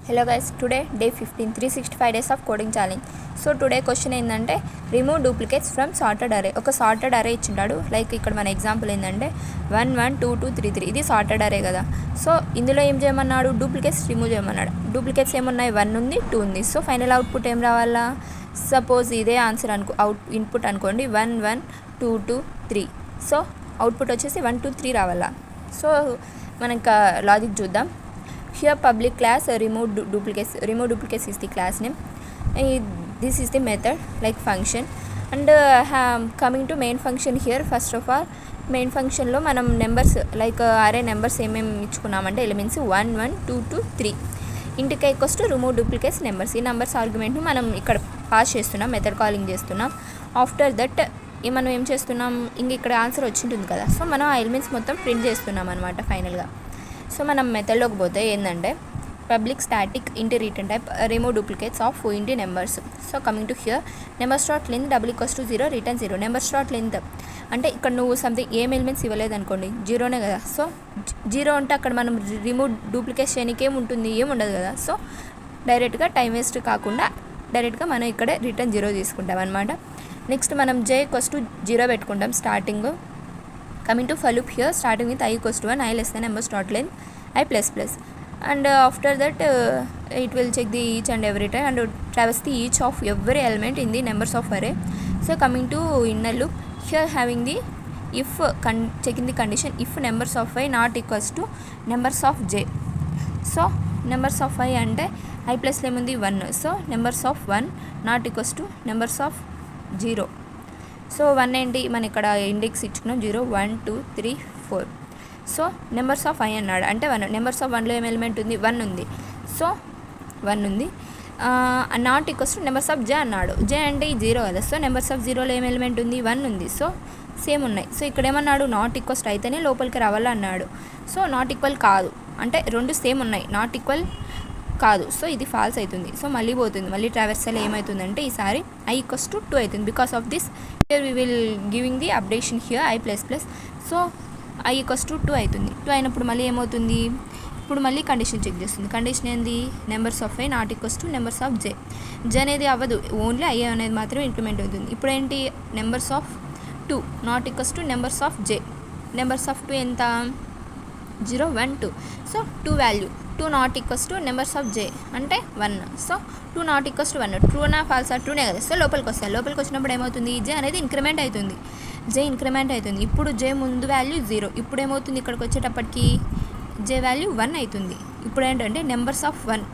Hello guys, today day 15, 365 days of coding challenge. So today question ఏంటంటే remove duplicates from sorted array. ఒక sorted array ఇచ్చింటాడు. Like ఇక్కడ మన example ఏంటంటే 1 1 2 2 3 3 ఇది sorted array కదా. So ఇందులో ఏం చేయమన్నాడు, డూప్లికేట్స్ రిమూవ్ చేయమన్నాడు. డూప్లికేట్స్ ఏమున్నాయి, 1 ఉంది 2 ఉంది. సో ఫైనల్ అవుట్పుట్ ఏం రావాలా, సపోజ్ ఇదే ఆన్సర్ ఇన్పుట్ అనుకోండి 1 1 2 2 3. సో అవుట్పుట్ వచ్చేసి 1 2 3 రావాలా. సో మనకు లాజిక్ చూద్దాం. Here public class remove duplicates is the class name. This is the method like function, and coming to main function here, first of all main function లో మనం numbers like అరే numbers ఏమేమి ఇచ్చుకున్నామంటే elements 1 1 2 2 3 ఇంటికి equals to remove duplicates numbers. ఈ numbers ఆర్గ్యుమెంట్ను మనం ఇక్కడ pass చేస్తున్నాం, method calling చేస్తున్నాం. ఆఫ్టర్ దట్ మనం ఏం చేస్తున్నాం, ఇంక ఇక్కడ ఆన్సర్ వచ్చింటుంది కదా, సో మనం ఆ ఎలిమెంట్స్ మొత్తం ప్రింట్ చేస్తున్నాం అనమాట ఫైనల్గా. సో మనం మెథడ్లోకి పోతే ఏంటంటే public static int return type remove duplicates of int numbers. So coming to here numbers dot length double equals to 0 return 0. Numbers dot length అంటే ఇక్కడ నువ్వు సంథింగ్ ఏం ఎలిమెంట్స్ ఇవ్వలేదు అనుకోండి, 0నే కదా. సో 0 అంటే అక్కడ మనం రిమూవ్ డూప్లికేట్ చేయడానికి ఏముంటుంది, ఏముండదు కదా. సో డైరెక్ట్గా టైం వేస్ట్ కాకుండా డైరెక్ట్గా మనం ఇక్కడ రిటర్న్ 0 తీసుకుంటాం అనమాట. నెక్స్ట్ మనం j ఈక్వల్స్ టు 0 పెట్టుకుంటాం starting. Coming to for loop here, starting with I equals to 1, I less than numbers dot length I plus plus, and after that it will check the each and every time and traverse the each of every element in the numbers of array. So coming to inner loop here, having the if checking the condition if numbers of I not equals to numbers of j. So numbers of I and I plus lemundi 1, so numbers of 1 not equals to numbers of 0. So 1 ఏంటి, మన ఇక్కడ index ఇచ్చుకున్నాం 0 1 2 3 4. So numbers of I అన్నాడు అంటే 1. Numbers of 1లో ఏం element ఉంది, 1 ఉంది. So 1 ఉంది. Not equals to numbers of J అన్నాడు. జే అంటే ఈ 0 కదా. సో నెంబర్స్ ఆఫ్ 0లో ఏం ఎలిమెంట్ ఉంది, 1 ఉంది. సో సేమ్ ఉన్నాయి. సో ఇక్కడ ఏమన్నాడు, నాట్ ఈక్వల్స్ అయితేనే లోపలికి రావాలా అన్నాడు. సో నాట్ ఈక్వల్ కాదు అంటే రెండు సేమ్ ఉన్నాయి, నాట్ ఈక్వల్ కాదు. సో ఇది ఫాల్స్ అవుతుంది. సో మళ్ళీ పోతుంది, మళ్ళీ ట్రావెర్సల్ ఏమవుతుందంటే ఈసారి I ఈక్వల్స్ టు 2 అవుతుంది. Because of this here we will giving the updation here I plus plus. So I equals to 2 అవుతుంది. 2 అయినప్పుడు మళ్ళీ ఏమవుతుంది, ఇప్పుడు మళ్ళీ కండిషన్ చెక్ చేస్తుంది. కండిషన్ ఏంది, numbers of I not equals to numbers of J. J అనేది అవ్వదు, ఓన్లీ ఐ అనేది మాత్రమే ఇంప్లిమెంట్ అవుతుంది. ఇప్పుడు ఏంటి, numbers of 2 not equals to numbers of J. Numbers of 2 ఎంత, 0 1 2. So 2 value 2 not equals to numbers of J అంటే 1. So 2 not equals to 1, ట్రూనా ఫాల్సా, ట్రూనే కదా. సో లోపలికి వస్తాయి. లోపలికి వచ్చినప్పుడు ఏమవుతుంది, జే అనేది ఇంక్రిమెంట్ అవుతుంది. జే ఇంక్రిమెంట్ అవుతుంది. ఇప్పుడు జే ముందు వాల్యూ 0, ఇప్పుడు ఏమవుతుంది, ఇక్కడికి వచ్చేటప్పటికి జే వాల్యూ 1 అవుతుంది. ఇప్పుడు ఏంటంటే నెంబర్స్ ఆఫ్ 1